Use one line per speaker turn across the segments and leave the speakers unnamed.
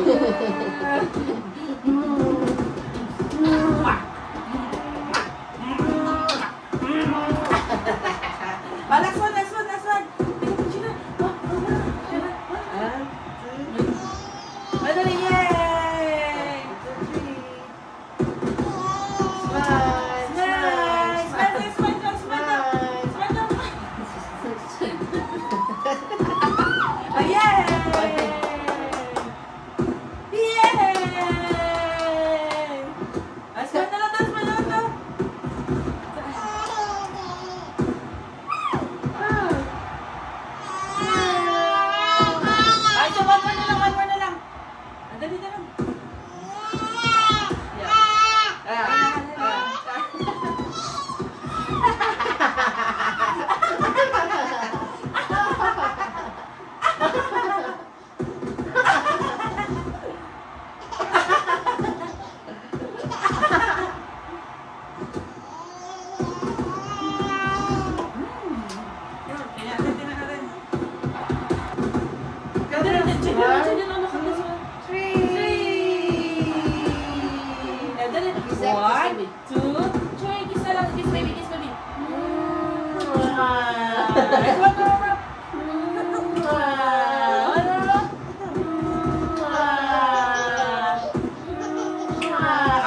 Last one, last one, last one. Madali, yay!
Smile,
Nice! Smile, smile, smile, smile, smile. Oh, yay! Yay! Smile na lang daw, smile na lang daw. Ay, so one more na lang, one more na lang. Dali na lang. One, two, three. Kiss na lang. Kiss baby, kiss baby. Nice one, one, one.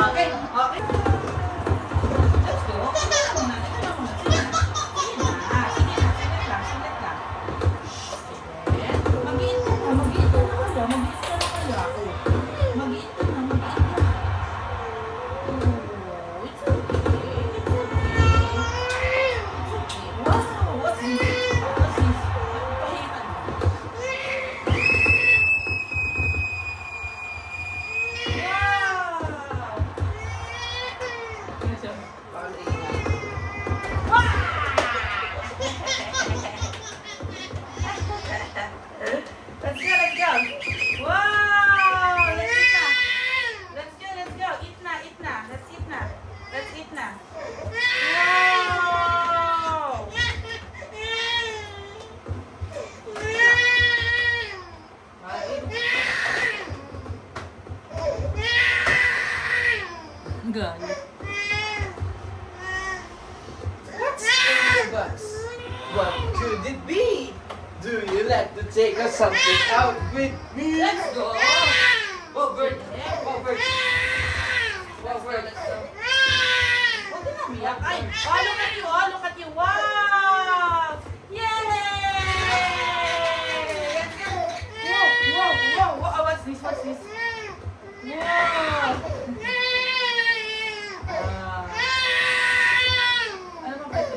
Okay, okay. Let's go. Sige na, sige lang. Mag-iit ka na, mag-iit ka na kayo. Mag-iit ka na kayo. Mag-iit ka na, mag-iit ka na. It's okay. It's okay. Wow, what's this? What's this? Pahipan. Let's go. Wow! Let's eat na. Let's go. Eat na. Let's eat na. Wow! Galit.
What's in the box? What could it be? Do you like to take us something out with me?
Let's go.
What bird? What bird? What bird?
Huwag ka na umiyak. Ay, oh, look at you. Wow! Yay! Let's go. Whoa. Oh, what's this? Wow! Ano ba ito?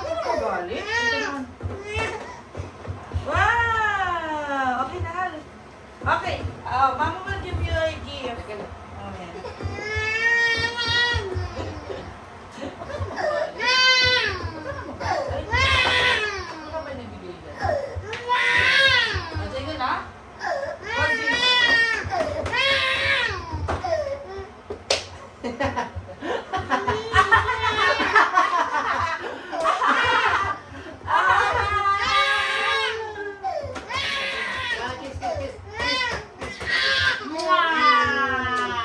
Ano ba galit? Ito naman. Wow! Okay na, Hal. Okay. Mama will give you a gift. Okay. Ano ba nabigay dyan? Sige na. What's this?
Kiss.
Wow!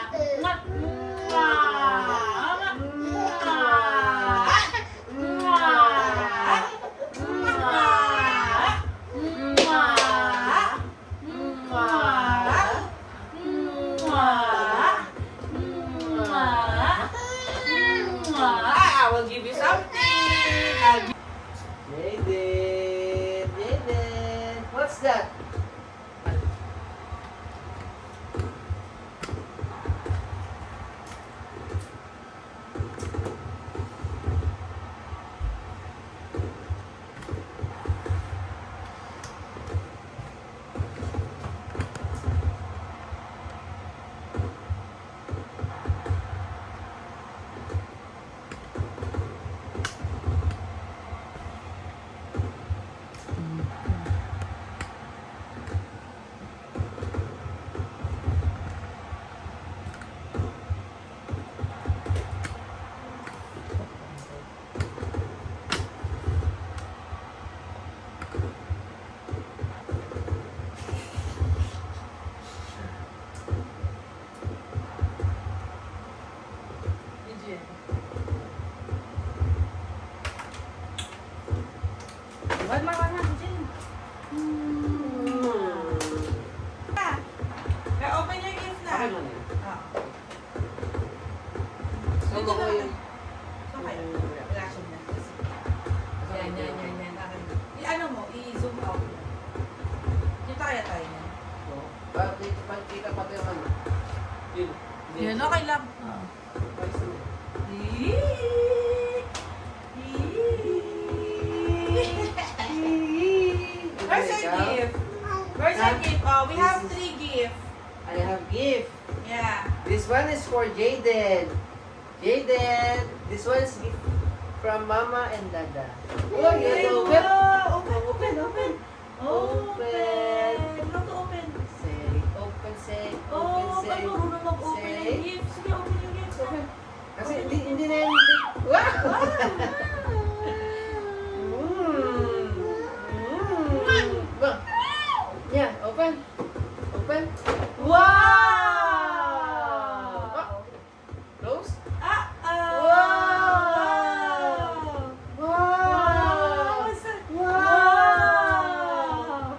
Kasama ko yung...
Okay. Reaction na. Yan. I-ano mo, i-zoom out. Dito kaya tayo na.
Pagkita pa tayo ano. Yun.
Yan, okay lang. Where's your gift? Where's your gift? Oh, we have 3 gifts.
I have gift.
Yeah.
This one is for Jaden. Jaden, this one is gift from Mama and Dada. Oh,
Okay,
you
wow.
open.
Open.
Open.
How to open?
Say, open, say,
Oh,
open, say.
ay, marunong mag-open
Say.
ng gift. Sige, open yung gift.
Open. Kasi hindi na yan. Wow! Ba? Yeah, open. Open.
Wow!
Close.
Wow!
Wow!
What's that?
Wow!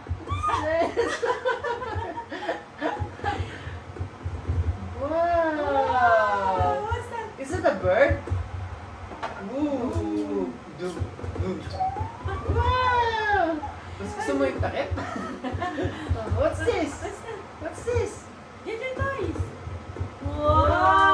Wow!
What's that?
Is it a bird? Ooh! Wow! Mas gusto mo yung takip? What's this?
What's that?
What's this?
Yan yung toys. Wow!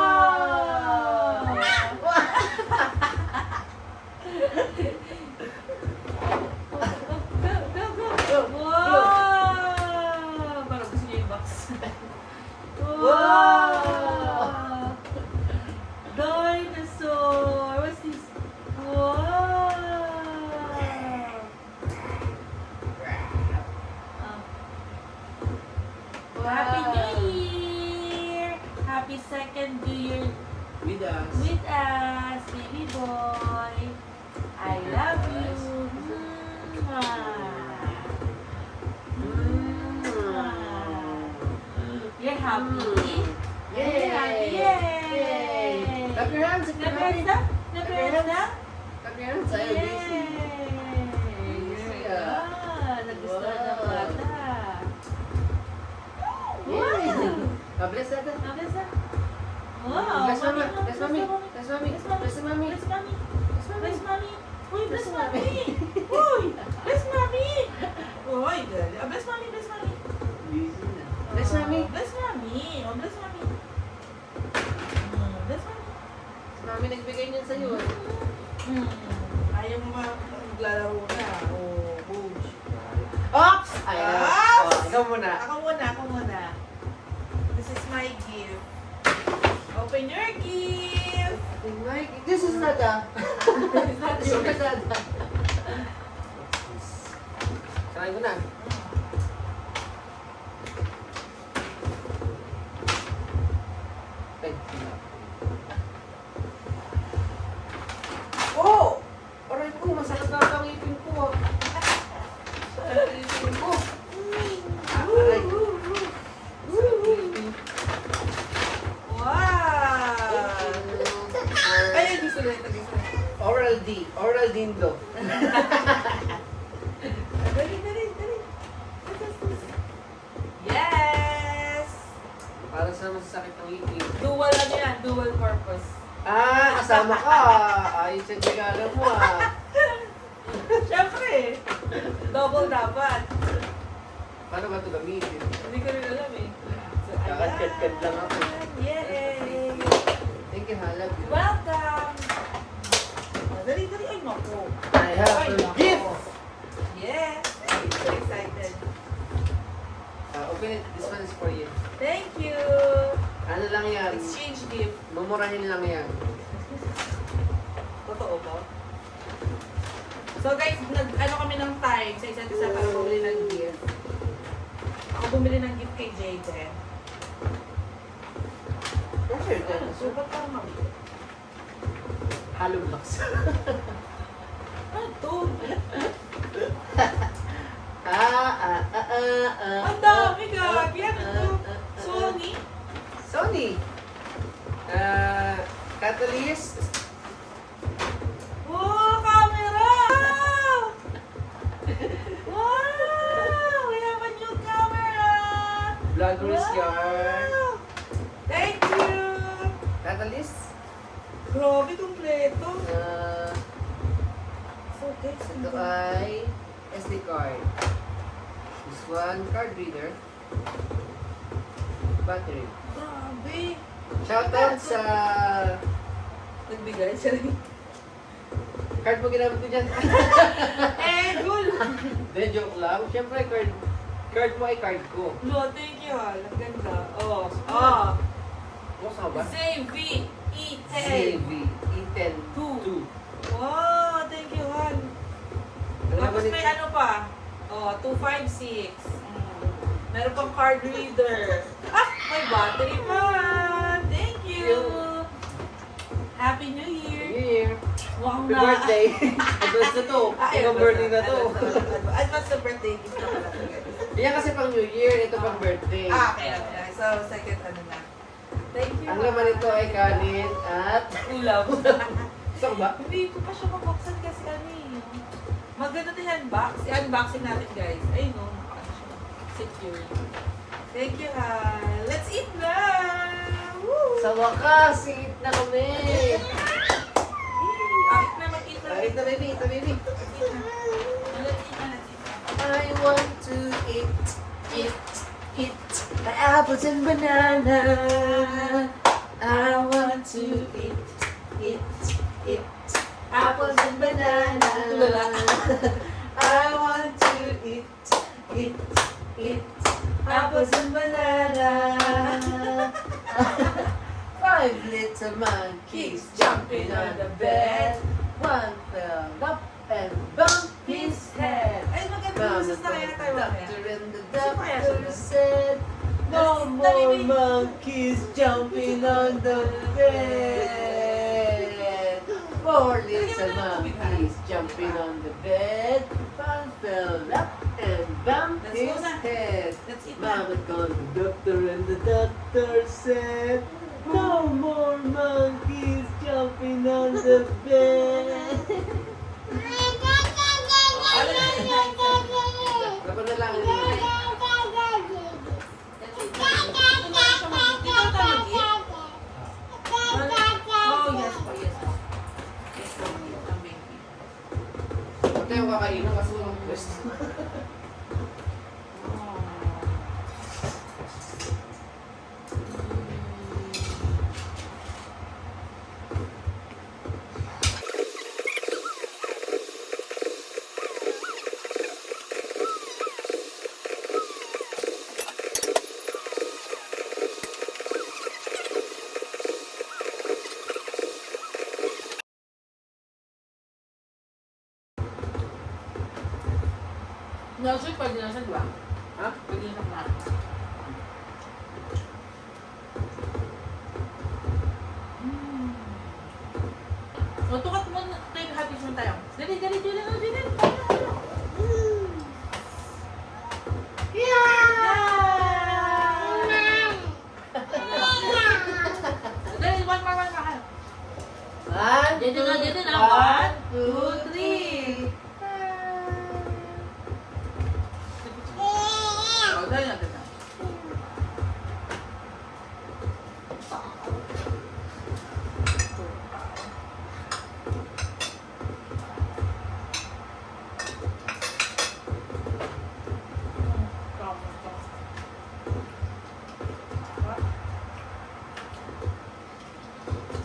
Go! Wow! Parang gusto niya yung box. Wow! Dinosaur! What's this? Wow! Happy New Year! Happy second New Year
With us.
with us, baby boy. I love you. You're happy?
Yay!
Yay!
Clap your hands if you're
Clap your
happy.
hands up. Clap your hands up.
Clap your hands. Ayaw, busy.
Yay! Nagustuhan ng bata.
Yay! Bless natin.
Bless na. Wow!
Bless mama. Bless mommy. Bless mommy.
Bless mommy.
Bless mommy.
Bless mommy.
Bless mommy.
Bless mommy. Uy, bless
Bless
mommy.
mommy.
Uy, bless mommy. Uy, dali. Bless mommy, bless mommy.
Busy na. Bless mommy.
Bless mommy. Oh, bless mommy. Bless mommy.
Si mami nagbigay niyan sa'yo.
Ayaw mo maglalaro na. Oh, boosh.
Oops! Ayan.
Oops!
Oh, ikaw muna.
Ako muna. This is my gift. Open your gift.
This is Nada.
It's not
This is
yours.
Nada. Try ko na. Ay, sila. Oh! Aray ko, masakit na ang ipin ko. Masakit ang ipin ko. Aray.
Wow! Ay, gusto na ito.
Oral D. Oral Dindo.
Dali. Yes!
Para sa masakit ng ipin.
Dual ano yan? Dual purpose.
Ah, kasama ka. Ayos yung regalo mo ah.
Siyempre! Double dapat.
Paano ba ito gamitin?
Hindi ko rin alam eh. So,
Kakad-kad lang ako.
Yay!
Thank you, I love you.
Welcome! Dali. Ay, naku.
I have
Ay,
a
naku.
gift!
Yes! I'm so excited.
Open it. This one is for you.
Thank you!
Ano lang yan?
Exchange gift.
Mumurahin lang yan.
Totoo ba? So guys, ano kami ng time sa isa't isa para bumili ng gift. Ako bumili ng gift kay Jaden.
What's your
So, ba't parang mabili?
Hollow blocks.
Ano to? Ang dami gagi. Ano to? Sony?
Sony. Catalyst.
Wow, camera! Wow! We have a new camera!
Vlogger's yard.
Wow! Thank you!
Catalyst.
Grabe, kompleto. So, guys,
Ito ay SD card. This one, card reader. Battery.
Grabe.
Shoutout sa
Nagbigay siya rin.
card mo ginamit ko dyan.
Gul!
Then joke lang. Siyempre, card mo ay card ko.
No, thank you, Hal. Ang ganda. Oh.
What's up ba?
ZV E10.
ZV E10
2. Wow, thank you, Hal.
Ano
Tapos
naman
may
ito?
ano pa? 256. Meron pang card reader. May battery pa. Thank you. Happy New Year.
New Year.
Wow
Happy birthday. Advance na to. Ibang birthday na to.
Advance na birthday gift na pala.
Yan kasi pang New Year. Ito pang birthday.
Okay. So, second ano na. Thank you.
Ang laman nito ay kanin at
ulam.
saan ba?
Hindi ko pa siya mabuksan kasi ano eh. Maganda ito yung unbox. I-unboxing natin guys. Ayun no, nakaano siya. Secure. Thank you, Hal. Let's eat na! Woo!
Sa wakas, eat na kami.
Eat na, mag-eat na.
Eat na baby, eat na baby.
Let's eat na. Let's eat na.
I want to eat my apples and banana. I want to eat apples and banana. I want to eat apples and banana. 5 little monkeys jumping on the bed. One fell up and bumped his head.
Ay, maganda. Business na kaya tayo mamaya.
Doctor and the doctor said, no more monkeys jumping on the bed. 4 little monkeys jumping on the bed. One fell up and bumped
Let's go
his
na.
head.
Let's eat na.
Mama called the doctor and the doctor said, no more monkeys jumping on the bed. Dapat na lang yun.
Oh, yes po, yes po. Yes po, ang baby.
Ito yung kakainin kasi walang pwesto.
Nasi, pwede na siya, di ba?
Ha?
Pwede na siya. O, tukat mo na tayo, happy soon tayo. Dali, dali, dali, dali, dali. Dali, one more. Dito na. 1, 2, 3. O, dali natin na.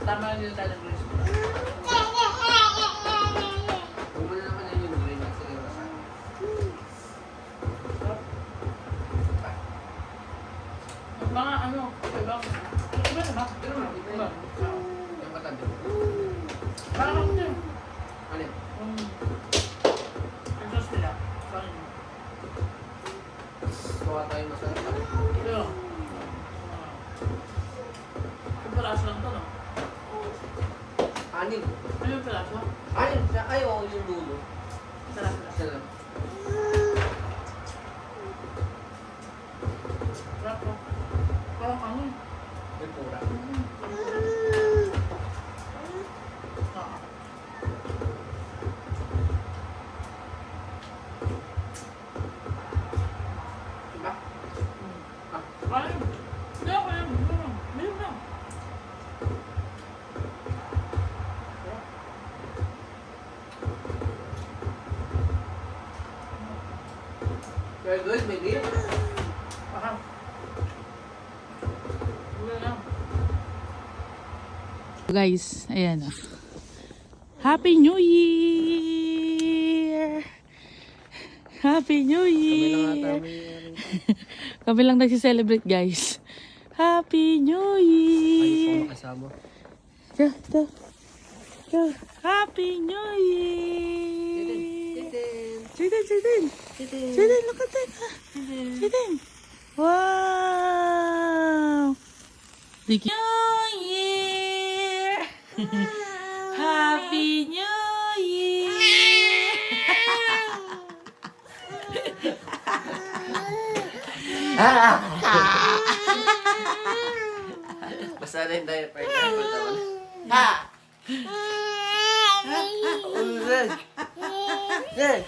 Tama na dito tayo ng Grace.
Huwag mo na naman yun yung green at sila sa
Mga ano, ibang, iba na ba? Iba.
yung katabi.
Parang ako din.
Ano yun?
Ang sauce nila. Parang yun.
Gawa tayo masarap.
Ito. Yung palaso lang to, no?
Anim.
Ano yung palaso?
Anim siya. Ay, oo, yung dulo.
Sarap.
Isa lang.
Sarap po. Parang ano?
May pura.
Oo.
Diba?
Ayun. Hindi ako yun. Ayun lang.
Very good, may gift.
Aha. Wala lang. Guys, ayan o. Happy New Year! Happy New Year! Kami lang nagsi-celebrate, guys. Happy New Year!
Kasama.
Go, go. Go. Happy New Year! Jaden, Jaden! Jaden, look at that! Jaden! Wow! Thank you. New Year! Happy New Year!
Basta na yung diaper niya. Ha! Zed! Zed!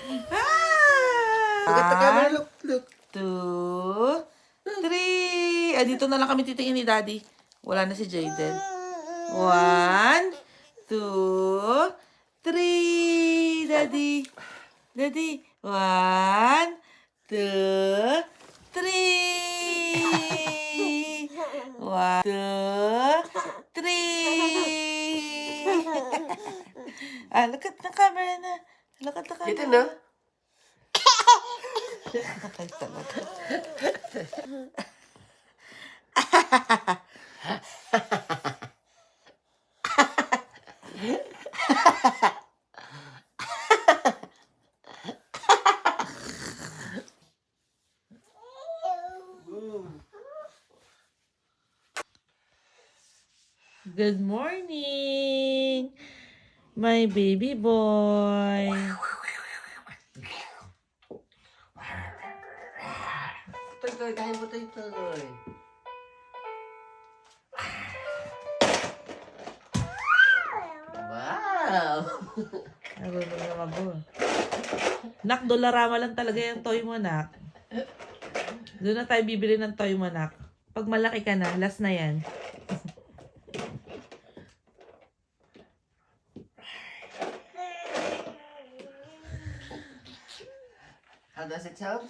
Look at the camera, look, look.
2, 3. Ah, dito na lang kami titingin ni Daddy. Wala na si Jaden. 1, 2, 3. Daddy. Daddy. 1, 2, 3. 1, 2, 3. Ah, look at the camera na. Look at the camera.
Dito na.
Talaga. Good morning, my baby boy.
Toy, kain mo toy. Wow!
Nak, $1 lang talaga yung toy mo, nak. Doon na tayo bibili ng toy mo, nak. Pag malaki ka na, last na yan.
How does it sound?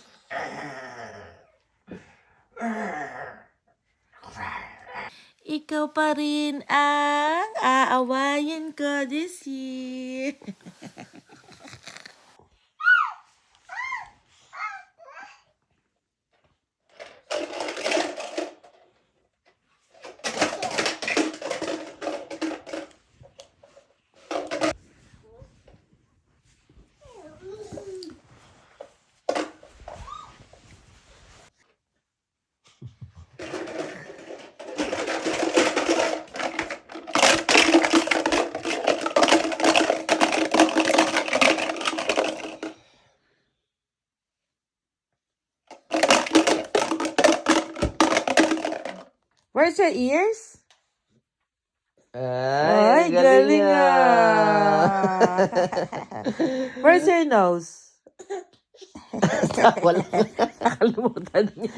Ikaw pa rin ang aawayin ko this year. Where's your ears? Ay, galing ah. Where's your nose?
Wala.
Nakalimutan niya.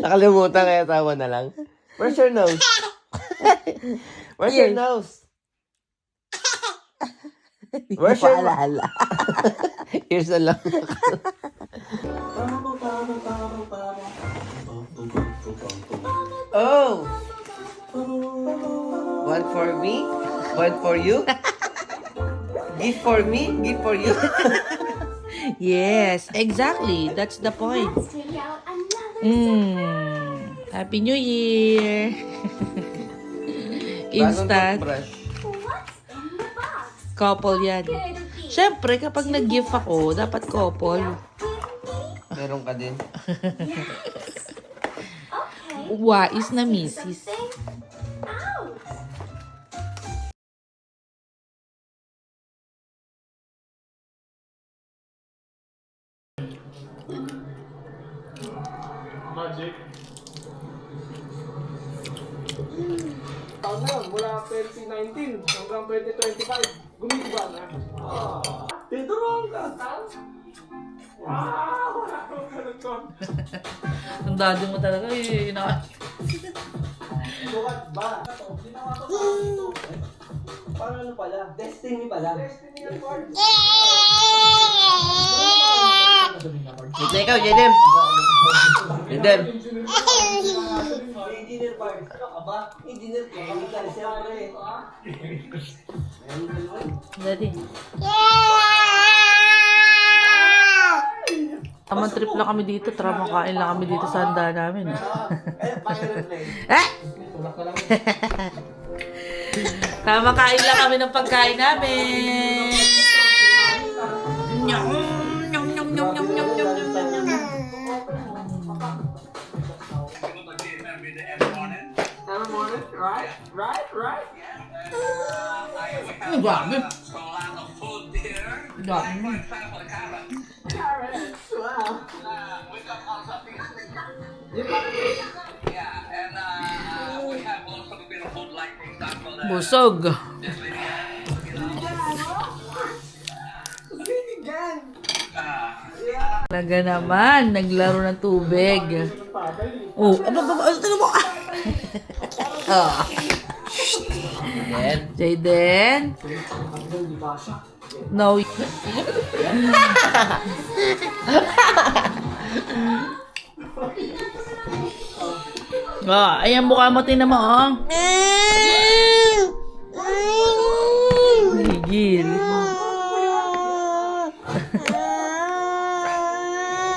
Nakalimutan kaya tawa na lang. Where's your nose? Where's your
Ears.
nose? Where's your
Paalala.
Ears na lang. Oh! One for me, one for you. Gift for me, gift for you.
Yes, exactly. That's the point. Happy New Year. Instant.
Toothbrush.
Couple yan. Siyempre, kapag nag-gift ako, dapat couple.
Meron ka din.
Wais na misis.
Magic. Taon na yun, mula 2019 hanggang 2025, gumigiba na. Dito ron ka. Wow! Wala akong ganun to.
Ang dado mo talaga eh.
Bukat ba?
Parang ano pala? Destiny pala.
Destiny yan, Lord.
Ito ikaw, Jaden. Jaden.
Engineer Bard, ano ka ba? Engineer chemical, siyempre.
Daddy. Tamang trip lang kami dito. Tara, makain lang kami dito sa handa namin. Tama, kain lang kami ng pagkain namin. Nyam, nyam, nyam, nyam, nyam, nyam, nyam, nyam, nyam.
Right?
Ang dami. Dami mo.
Carrots, wow.
Busog. Talaga naman, naglaro ng tubig. Oh, ano mo? Ah. Jaden. No. Ah, ayan mukha mo, tinan mo, oh. Higil.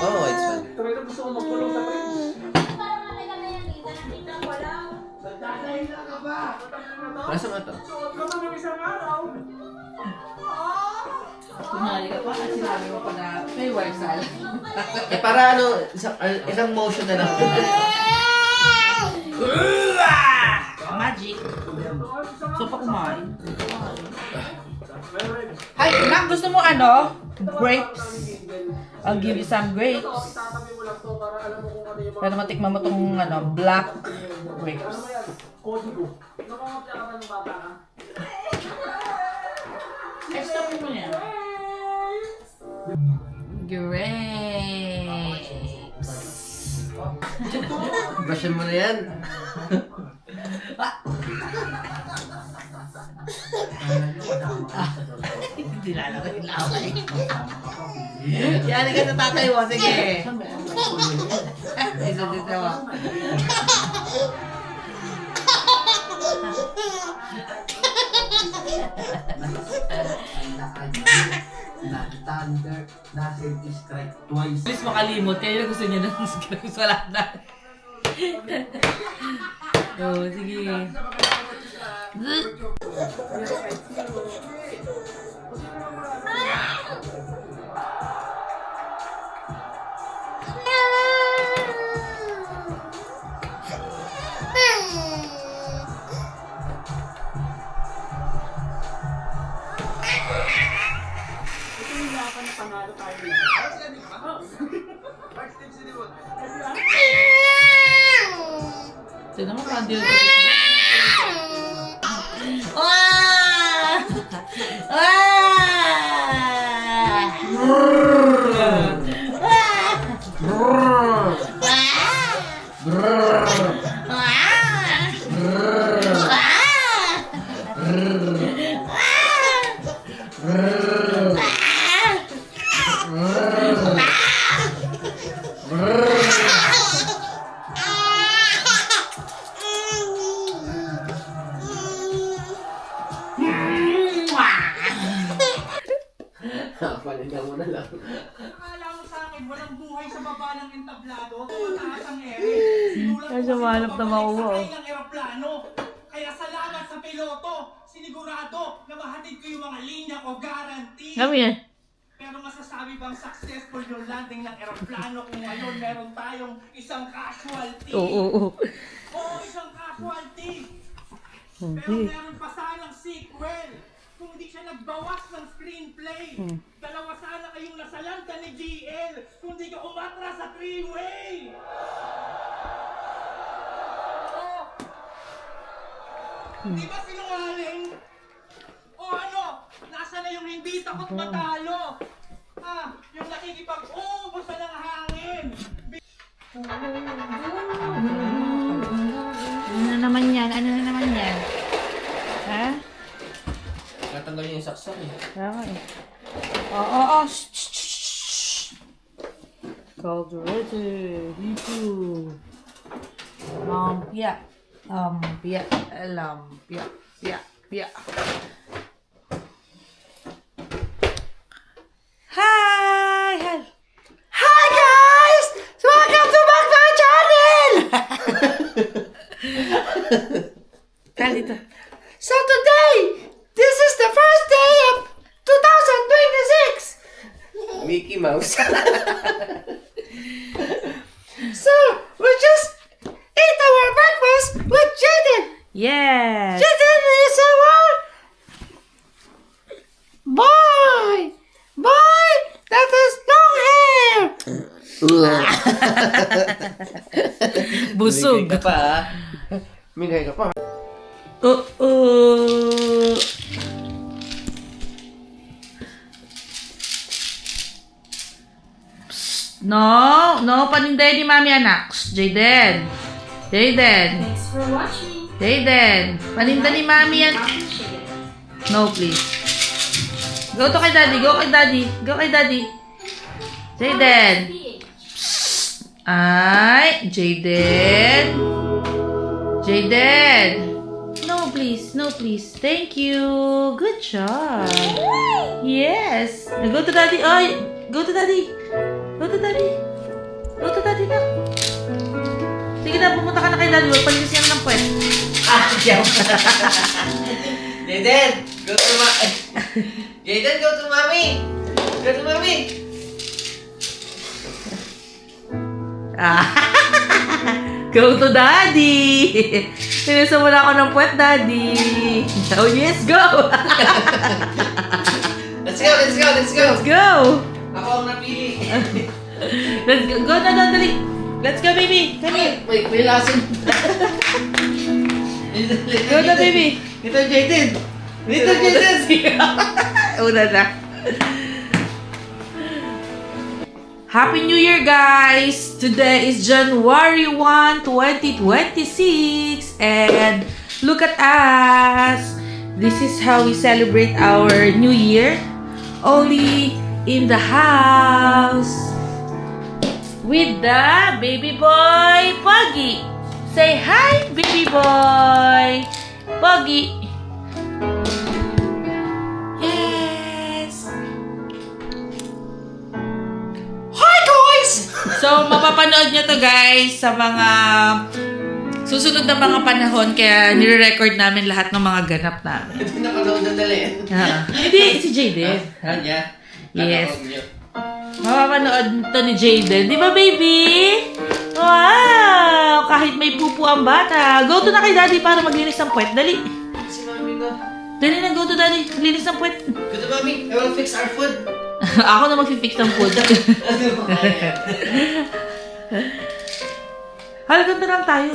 Oh, it's fun.
Talaga gusto ko magkulong sa fridge.
Nasa mo ito?
Suot ko na ng isang araw.
Kumali ka pa at sinabi mo pa na may warsal.
Eh, para ano, isang motion na lang.
Magic. So, pa kumain. Hi, Nak, gusto mo ano? Grapes. I'll give you some grapes.
Tatabi mo lang to para alam mo kung ano yung mga...
Para matikman mo tong ano, black
Ano
grapes.
mo yan? Kodigo. Nakakapya ka ba ng bata ka?
Stop mo yan. Grapes.
Brushin mo na yan.
Hindi lalaway. Yan ka sa tatay mo. Sige. Isa dito mo.
Thunder, doesn't strike twice.
Please makalimot. Kaya gusto niya ng grapes. Wala na. Oh, sige.
Panalo tayo lang.
Sino mo candle ko? Ah!
Palingan mo na lang.
Akala mo sa akin, walang buhay sa baba ng entablado, mataas ang ere. Sinulat
Ay,
ko
sumalap
kasi
na makuha,
sakay ng eroplano. Kaya salamat sa piloto, sinigurado na mahatid ko yung mga linya ko, guarantee.
Kami eh.
Pero masasabi bang successful yung landing ng eroplano kung ngayon meron tayong isang casualty?
Oo.
Oo, isang casualty. Pero meron pa sanang sequel. Kung hindi siya nagbawas ng screenplay. Dalawa sana kayong nasalanta ni GL kung di ka umatra sa three-way. Oh. Di ba sinungaling? O ano? Nasa na yung hindi takot matalo? Ah, yung nakikipag-uubos na ng hangin.
Ano na naman yan? Ano na naman yan? Ha?
Natanggal yung saksak eh.
Kaya nga eh. Oo. calculator. Dito. Lumpia. Lumpia. Lumpia. Pia. Pia. Hi! Hi guys! Welcome to back my channel! Dito. So today, this is the first day of 2026!
Mickey Mouse.
So, we just ate our breakfast with Jaden. Yes. Jaden is our boy. Boy that has long hair. Busog.
Migay ka pa, ha? Migay ka pa.
No, paninday ni Mami anak. Jaden.
Thanks for watching.
Jaden. Paninda ni Mami yan. No, please. Go to kay Daddy. Go kay Daddy. Jaden. Ay, Jaden. No, please. Thank you. Good job. Yes. Go to Daddy. Ay, go to Daddy na. Sige na, pumunta ka na kay Daddy. Huwag palinis yan ng puwet.
Jaden, go to Jaden, go to mommy. Go to mommy.
Go to Daddy. Tinisa mo na ako ng puwet, Daddy. Oh, yes, go.
Let's go.
Go.
Ako ang napili.
Let's go. Go na, dali. Let's go, baby. Come here.
May lason.
Go na, baby.
Ito, Jaden.
Una na. Happy New Year, guys! Today is January 1, 2026. And look at us. This is how we celebrate our New Year. Only in the house. With the baby boy, Poggy. Say hi, baby boy. Poggy. Yes. Hi, guys! So, mapapanood nyo to, guys, sa mga susunod na mga panahon. Kaya nire-record namin lahat ng mga ganap namin.
Ito napanood na dali.
Hindi, si Jaden.
Kanya?
Yes. Mapapanood to ni Jaden. Di ba, baby? Wow! Kahit may pupu ang bata. Go to na kay Daddy para maglinis ng puwet. Dali.
Si mami ko.
Dali na, go to Daddy. Maglinis ng puwet.
Go to mommy. I will fix our food.
Ako na mag-fix ng food.
Ano ba kaya?
Halagang na lang tayo.